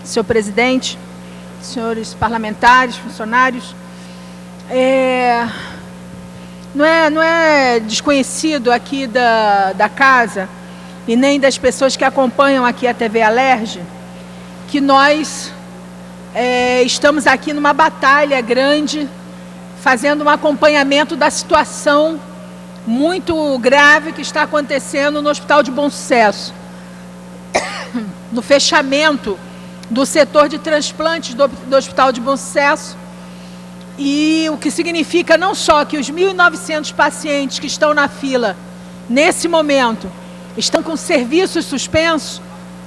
senhor presidente, senhores parlamentares, funcionários, não é desconhecido aqui da casa e nem das pessoas que acompanham aqui a TV Alerj que nós estamos aqui numa batalha grande, fazendo um acompanhamento da situação muito grave que está acontecendo no Hospital de Bom Sucesso, no fechamento do setor de transplantes do Hospital de Bom Sucesso, e o que significa não só que os 1.900 pacientes que estão na fila, nesse momento, estão com serviços suspensos,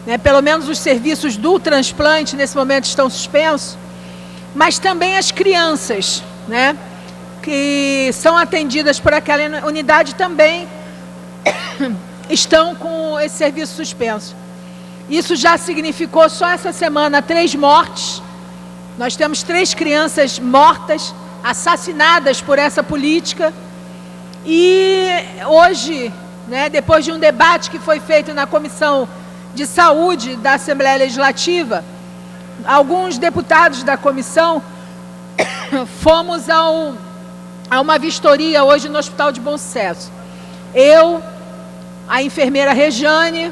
né, pelo menos os serviços do transplante nesse momento estão suspensos, mas também as crianças, né, que são atendidas por aquela unidade também estão com esse serviço suspenso. Isso já significou só essa semana 3 mortes. Nós temos 3 crianças mortas, assassinadas por essa política. E hoje, né, depois de um debate que foi feito na Comissão de Saúde da Assembleia Legislativa, alguns deputados da comissão fomos a uma vistoria hoje no Hospital de Bom Sucesso. Eu, a enfermeira Rejane,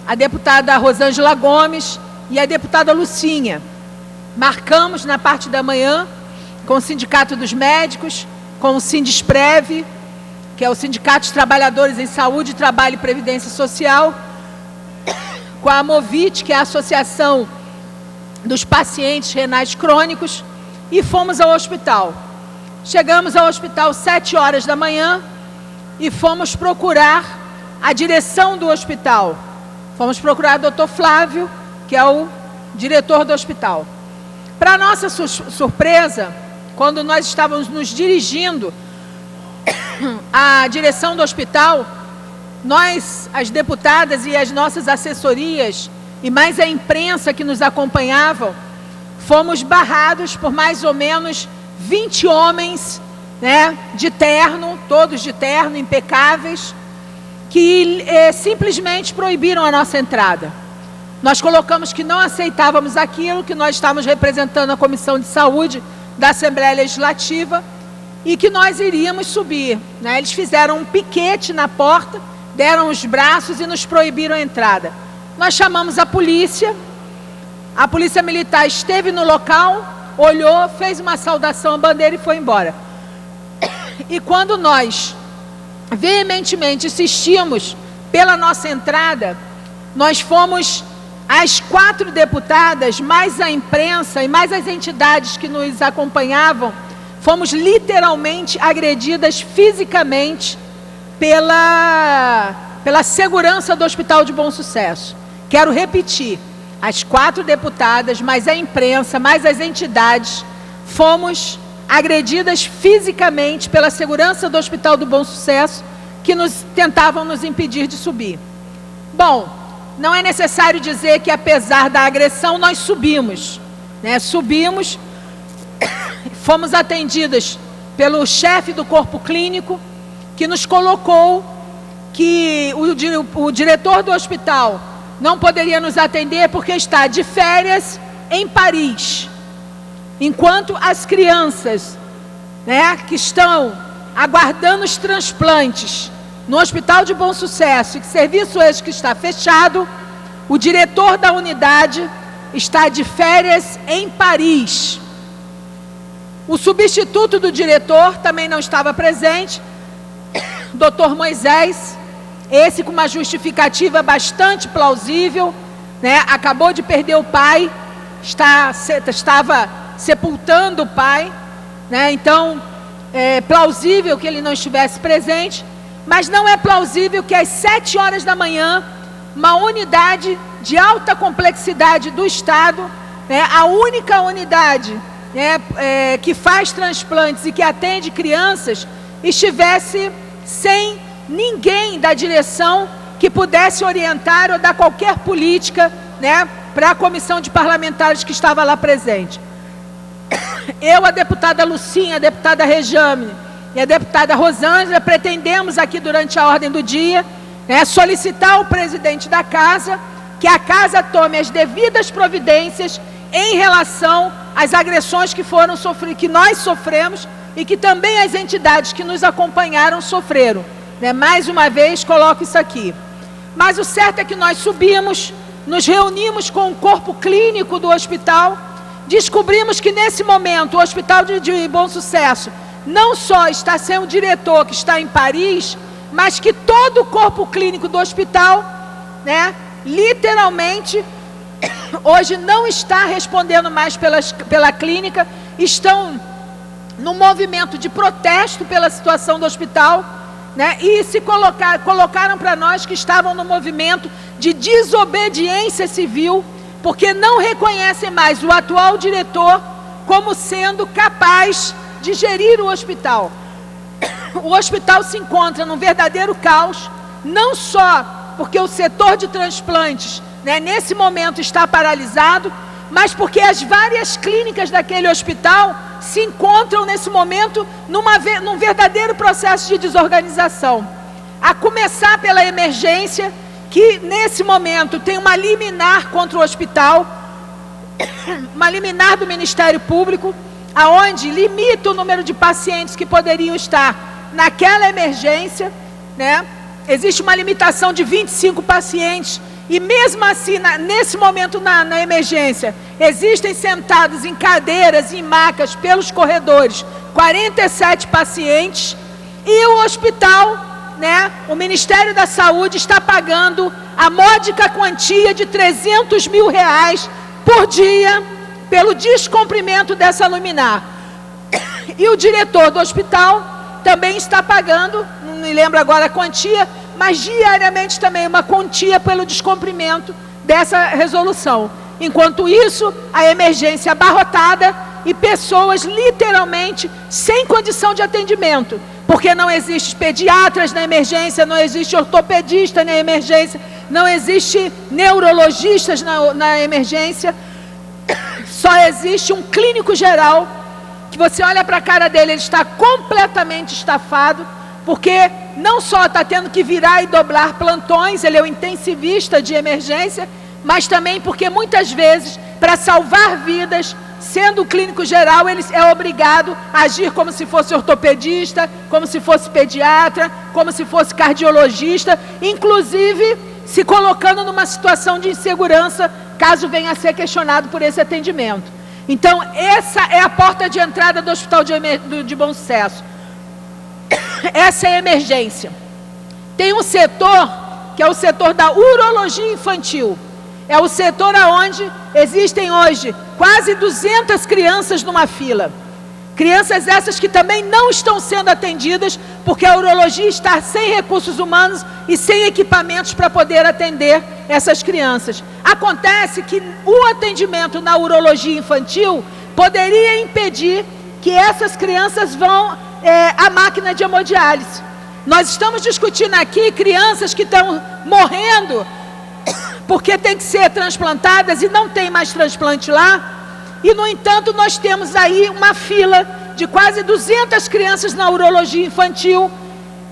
a deputada Rosângela Gomes e a deputada Lucinha. Marcamos na parte da manhã com o Sindicato dos Médicos, com o Sindesprev, que é o Sindicato dos Trabalhadores em Saúde, Trabalho e Previdência Social, com a Movit, que é a Associação dos Pacientes Renais Crônicos, e fomos ao hospital. Chegamos ao hospital às 7 horas da manhã e fomos procurar a direção do hospital. Fomos procurar o Dr. Flávio, que é o diretor do hospital. Para nossa surpresa, quando nós estávamos nos dirigindo à direção do hospital, nós, as deputadas e as nossas assessorias, e mais a imprensa que nos acompanhavam, fomos barrados por mais ou menos 20 homens, né, de terno, todos de terno, impecáveis, que simplesmente proibiram a nossa entrada. Nós colocamos que não aceitávamos aquilo, que nós estávamos representando a Comissão de Saúde da Assembleia Legislativa e que nós iríamos subir, né? Eles fizeram um piquete na porta, deram os braços e nos proibiram a entrada. Nós chamamos a polícia militar esteve no local, olhou, fez uma saudação à bandeira e foi embora. E quando nós veementemente insistimos pela nossa entrada, nós fomos, as 4 deputadas, mais a imprensa e mais as entidades que nos acompanhavam, fomos literalmente agredidas fisicamente pela segurança do Hospital de Bom Sucesso. Quero repetir, as 4 deputadas, mais a imprensa, mais as entidades, fomos agredidas fisicamente pela segurança do Hospital do Bom Sucesso, que tentavam nos impedir de subir. Bom, não é necessário dizer que apesar da agressão nós subimos, né? Subimos, fomos atendidas pelo chefe do corpo clínico, que nos colocou que o diretor do hospital não poderia nos atender porque está de férias em Paris, enquanto as crianças, né, que estão aguardando os transplantes no Hospital de Bom Sucesso, que serviço esse que está fechado, o diretor da unidade está de férias em Paris. O substituto do diretor também não estava presente, Dr. Moisés, esse com uma justificativa bastante plausível, né? Acabou de perder o pai, estava sepultando o pai, né? Então é plausível que ele não estivesse presente, mas não é plausível que às 7 horas da manhã, uma unidade de alta complexidade do Estado, né, a única unidade, né, que faz transplantes e que atende crianças, estivesse sem ninguém da direção que pudesse orientar ou dar qualquer política, né, para a comissão de parlamentares que estava lá presente. Eu, a deputada Lucinha, a deputada Rejane e a deputada Rosângela pretendemos aqui durante a ordem do dia, né, solicitar ao presidente da casa que a casa tome as devidas providências em relação às agressões que nós sofremos e que também as entidades que nos acompanharam sofreram, né? Mais uma vez, coloco isso aqui. Mas o certo é que nós subimos, nos reunimos com o corpo clínico do hospital, descobrimos que nesse momento o Hospital de Bom Sucesso não só está sem o diretor que está em Paris, mas que todo o corpo clínico do hospital, né, literalmente, hoje não está respondendo mais pela clínica, estão no movimento de protesto pela situação do hospital, né, e se colocaram para nós que estavam no movimento de desobediência civil, porque não reconhecem mais o atual diretor como sendo capaz de gerir o hospital. O hospital se encontra num verdadeiro caos, não só porque o setor de transplantes, né, nesse momento está paralisado, mas porque as várias clínicas daquele hospital se encontram nesse momento num verdadeiro processo de desorganização. A começar pela emergência, que nesse momento tem uma liminar contra o hospital, uma liminar do Ministério Público, aonde limita o número de pacientes que poderiam estar naquela emergência, né? Existe uma limitação de 25 pacientes, e mesmo assim, nesse momento na emergência, existem sentados em cadeiras e em macas pelos corredores 47 pacientes, e o hospital, né, o Ministério da Saúde está pagando a módica quantia de R$300 mil por dia pelo descumprimento dessa liminar. E o diretor do hospital também está pagando, não me lembro agora a quantia, mas diariamente também uma quantia pelo descumprimento dessa resolução. Enquanto isso, a emergência abarrotada e pessoas literalmente sem condição de atendimento, porque não existe pediatras na emergência, não existe ortopedista na emergência, não existe neurologistas na emergência, só existe um clínico geral, que você olha para a cara dele, ele está completamente estafado, porque não só está tendo que virar e dobrar plantões, ele é o intensivista de emergência, mas também porque muitas vezes, para salvar vidas, sendo o clínico geral, ele é obrigado a agir como se fosse ortopedista, como se fosse pediatra, como se fosse cardiologista, inclusive se colocando numa situação de insegurança, caso venha a ser questionado por esse atendimento. Então, essa é a porta de entrada do Hospital de Bom Sucesso. Essa é a emergência. Tem um setor, que é o setor da urologia infantil. É o setor onde existem hoje quase 200 crianças numa fila. Crianças essas que também não estão sendo atendidas, porque a urologia está sem recursos humanos e sem equipamentos para poder atender essas crianças. Acontece que o atendimento na urologia infantil poderia impedir que essas crianças vão à máquina de hemodiálise. Nós estamos discutindo aqui crianças que estão morrendo porque tem que ser transplantadas e não tem mais transplante lá. E, no entanto, nós temos aí uma fila de quase 200 crianças na urologia infantil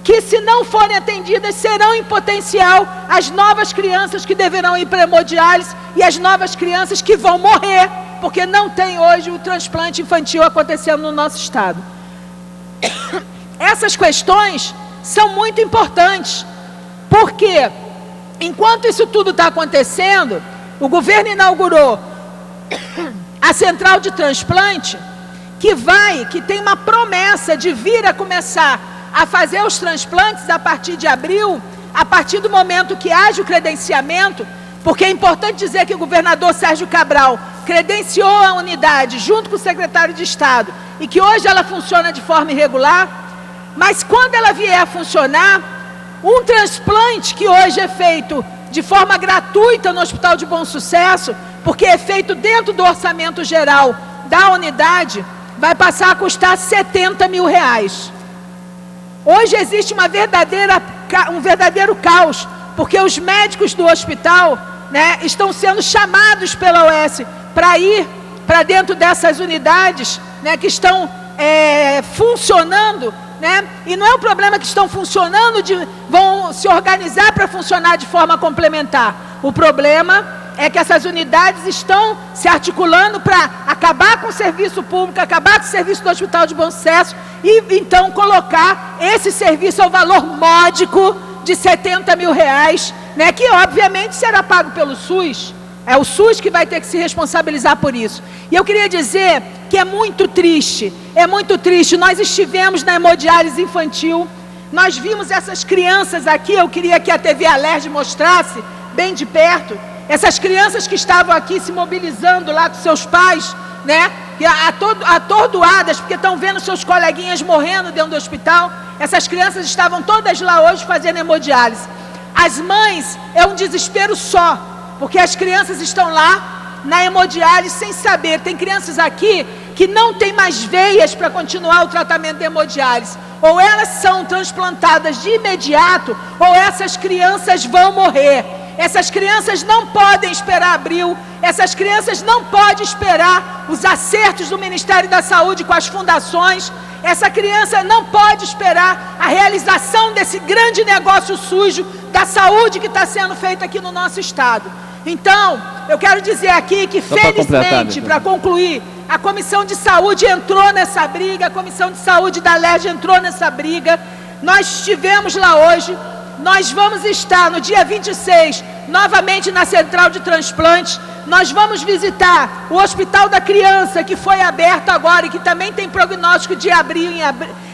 que, se não forem atendidas, serão em potencial as novas crianças que deverão ir para hemodiálise e as novas crianças que vão morrer, porque não tem hoje o transplante infantil acontecendo no nosso estado. Essas questões são muito importantes, porque enquanto isso tudo está acontecendo, o governo inaugurou a central de transplante, que tem uma promessa de vir a começar a fazer os transplantes a partir de abril, a partir do momento que haja o credenciamento, porque é importante dizer que o governador Sérgio Cabral credenciou a unidade junto com o secretário de Estado e que hoje ela funciona de forma irregular, mas quando ela vier a funcionar, um transplante que hoje é feito de forma gratuita no Hospital de Bom Sucesso, porque é feito dentro do orçamento geral da unidade, vai passar a custar R$70 mil. Hoje existe um verdadeiro caos, porque os médicos do hospital, né, estão sendo chamados pela OS para ir para dentro dessas unidades, né, que estão funcionando, né, e não é um problema que estão funcionando, vão se organizar para funcionar de forma complementar. O problema é que essas unidades estão se articulando para acabar com o serviço público, acabar com o serviço do Hospital de Bom Sucesso e então colocar esse serviço ao valor módico de R$70 mil, né, que obviamente será pago pelo SUS. É o SUS que vai ter que se responsabilizar por isso. E eu queria dizer que é muito triste, nós estivemos na hemodiálise infantil, nós vimos essas crianças aqui, eu queria que a TV Alerj mostrasse bem de perto, essas crianças que estavam aqui se mobilizando lá com seus pais, né, atordoadas, porque estão vendo seus coleguinhas morrendo dentro do hospital. Essas crianças estavam todas lá hoje fazendo hemodiálise. As mães, é um desespero só, porque as crianças estão lá na hemodiálise sem saber. Tem crianças aqui que não tem mais veias para continuar o tratamento de hemodiálise. Ou elas são transplantadas de imediato, ou essas crianças vão morrer. Essas crianças não podem esperar abril, essas crianças não podem esperar os acertos do Ministério da Saúde com as fundações, essa criança não pode esperar a realização desse grande negócio sujo da saúde que está sendo feito aqui no nosso estado. Então, eu quero dizer aqui que, felizmente, para concluir, a Comissão de Saúde entrou nessa briga, a Comissão de Saúde da Alerj entrou nessa briga, nós estivemos lá hoje, nós vamos estar no dia 26, novamente na Central de Transplantes, nós vamos visitar o Hospital da Criança, que foi aberto agora e que também tem prognóstico de abrir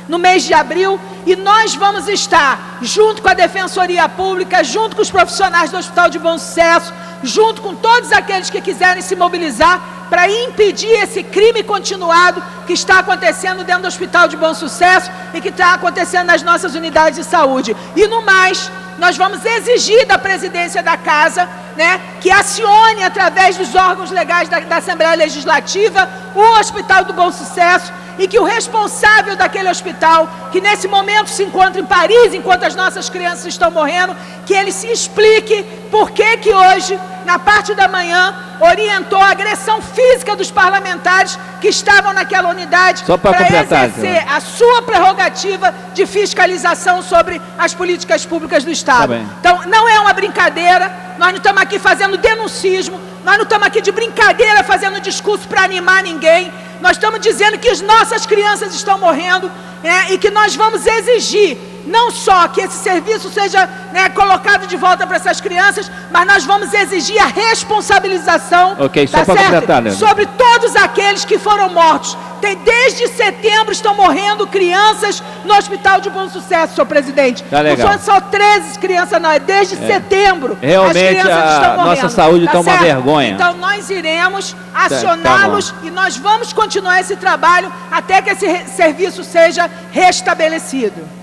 no mês de abril, e nós vamos estar junto com a Defensoria Pública, junto com os profissionais do Hospital de Bom Sucesso, junto com todos aqueles que quiserem se mobilizar para impedir esse crime continuado que está acontecendo dentro do Hospital de Bom Sucesso e que está acontecendo nas nossas unidades de saúde. E no mais, nós vamos exigir da presidência da Casa, né, que acione através dos órgãos legais da Assembleia Legislativa o Hospital do Bom Sucesso e que o responsável daquele hospital, que nesse momento se encontra em Paris, enquanto as nossas crianças estão morrendo, que ele se explique por que hoje, na parte da manhã, orientou a agressão física dos parlamentares que estavam naquela unidade para exercer a sua prerrogativa de fiscalização sobre as políticas públicas do Estado. Então, não é uma brincadeira, nós não estamos aqui fazendo denuncismo, nós não estamos aqui de brincadeira fazendo discurso para animar ninguém, nós estamos dizendo que as nossas crianças estão morrendo, né, e que nós vamos exigir não só que esse serviço seja, né, colocado de volta para essas crianças, mas nós vamos exigir a responsabilização, tá certo? Sobre todos aqueles que foram mortos. Desde setembro estão morrendo crianças no Hospital de Bom Sucesso, senhor presidente. Não são só 13 crianças, não, é desde setembro. Realmente as crianças estão morrendo. Nossa saúde está uma vergonha. Então nós iremos acioná-los e nós vamos continuar esse trabalho até que esse serviço seja restabelecido.